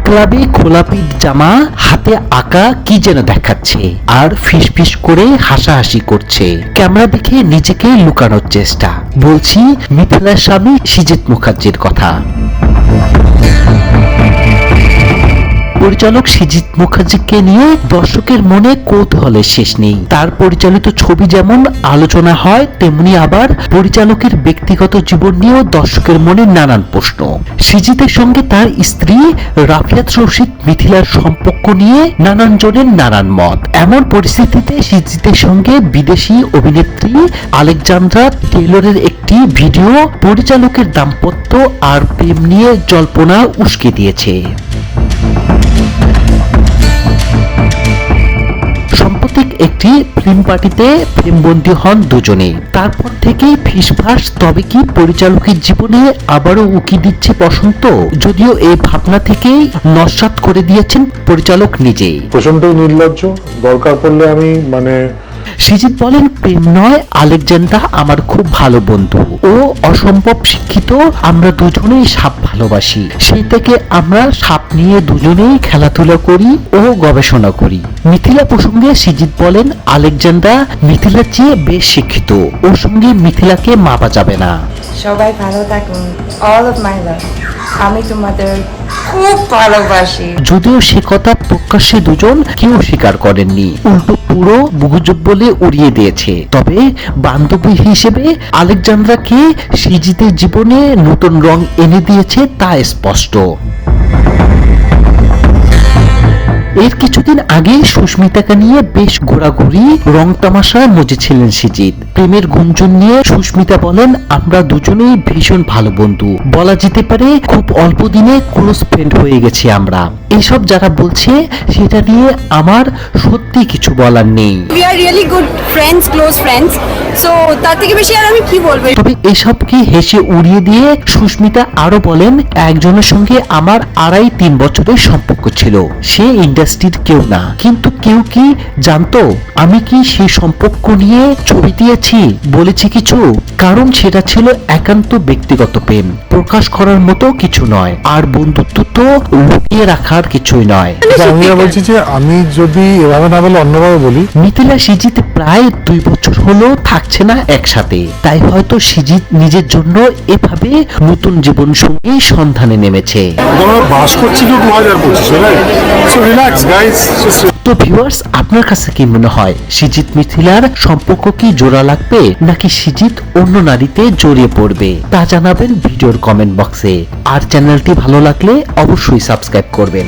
ক্লাবে খোলা পিঠ জামা, হাতে আঁকা কি যেন দেখাচ্ছে আর ফিস ফিস করে হাসাহাসি করছে। ক্যামেরা দেখে নিজেকে লুকানোর চেষ্টা। বলছি মিথিলার স্বামী সৃজিত মুখার্জির কথা। পরিচালক সৃজিত মুখার্জিকে নিয়ে দর্শকের মনে কৌতূহলের শেষ নেই। তার পরিচালিত ছবি যেমন আলোচনা হয়, তেমনি আবার পরিচালকের ব্যক্তিগত জীবন নিয়েও দর্শকের মনে নানান প্রশ্ন। সৃজিতের সঙ্গে তার স্ত্রী রাফিয়াত রশিদ মিথিলার সম্পর্ক নিয়ে নানান জনের নানান মত। এমন পরিস্থিতিতে সৃজিতের সঙ্গে বিদেশি অভিনেত্রী আলেকজান্দ্রা টেইলরের একটি ভিডিও পরিচালকের দাম্পত্য আর প্রেম নিয়ে জল্পনা উস্কে দিয়েছে। সাম্প্রতিক একটি ফিল্ম পার্টিতে ফিল্মবন্দী হন দুজনে। তারপর থেকেই ফিসফাস। তবে কি পরিচালকের জীবনে আবারও উকি দিচ্ছে বসন্ত? যদিও এই ভাবনা থেকেই নস্যাৎ করে দিয়েছেন পরিচালক নিজেই। প্রচন্ডই নির্লজ্জ। দরকার পড়লে আমি সৃজিত বলেন, প্রেম নয়, আলেকজান্ড্রা আমার খুব ভালো বন্ধু। ও অসম্ভব শিক্ষিত। আমরা দুজনেই সাপ ভালোবাসি। সেই থেকে আমরা সাপ নিয়ে দুজনেই খেলাধুলা করি ও গবেষণা করি। মিথিলা প্রসঙ্গে সৃজিত বলেন, আলেকজান্ড্রা মিথিলার চেয়ে বেশ শিক্ষিত। ওর সঙ্গে মিথিলাকে মাপা যাবে না। সবাই ভালো থাকুন। অল অফ মাই লাভ। আমি তোমাদের খুব ভালোবাসি। যদিও সে কথা প্রকাশ্যে দুজন কেউ স্বীকার করেননি, উল্টো পুরো গুজব বলে উড়িয়ে দিয়েছে। তবে বান্ধবী হিসেবে আলেকজান্দ্রাকে সৃজিতের জীবনে নতুন রং এনে দিয়েছে তা স্পষ্ট। এর কিছুদিন আগে সুস্মিতাকে নিয়ে বেশ ঘোরাঘুরি রং তামাশায় মজেছিলেন সৃজিত। প্রেমের গুঞ্জন নিয়ে সুস্মিতা বলেন, আমরা দুজনেই ভীষণ ভালো বন্ধু। বলা যেতে পারে খুব অল্প দিনে ক্লোজ ফ্রেন্ড হয়ে গেছি আমরা। এইসব যারা বলছে সেটা নিয়ে আমার সত্যি কিছু বলার নেই। We are really good friends, close friends. So তার থেকে বেশি আর আমি কি বলবো। তবে এসবকে হেসে উড়িয়ে দিয়ে সুস্মিতা আরো বলেন, একজনের সঙ্গে আমার 2.5-3 বছরের সম্পর্ক ছিল। সে ইন্ডাস্ট্রির কেউ না, কিন্তু কেউ কি জানতো আমি কি সেই সম্পর্ক নিয়ে ছবি দিয়েছি, বলেছি কিছু? কারণ সেটা ছিল একান্ত ব্যক্তিগত প্রেম, প্রকাশ করার মতো কিছু নয়। আর বন্ধুত্ব তো লুকিয়ে রাখার কিছুই নয়। আমি বলছি যে আমি যদি এভাবে না বলে অন্যভাবে বলি, মিথিলা সৃজিত প্রায় 2 বছর হলো থাকছে না একসাথে। তাই হয়তো সৃজিত নিজের জন্য এভাবে নতুন জীবন সঙ্গী সন্ধানে নেমেছে। আমরা বাস করছি তো 2025, রাইট? So relax guys. তো ভিউয়ার্স, আপনার কাছে কি মনে হয় সৃজিত মিথিলার সম্পর্ক কি জোড়া লাগবে, নাকি সৃজিত অন্য নারীতে জড়িয়ে পড়বে? তা জানাবেন ভিডিওর কমেন্ট বক্সে। আর চ্যানেলটি ভালো লাগলে অবশ্যই সাবস্ক্রাইব করবেন।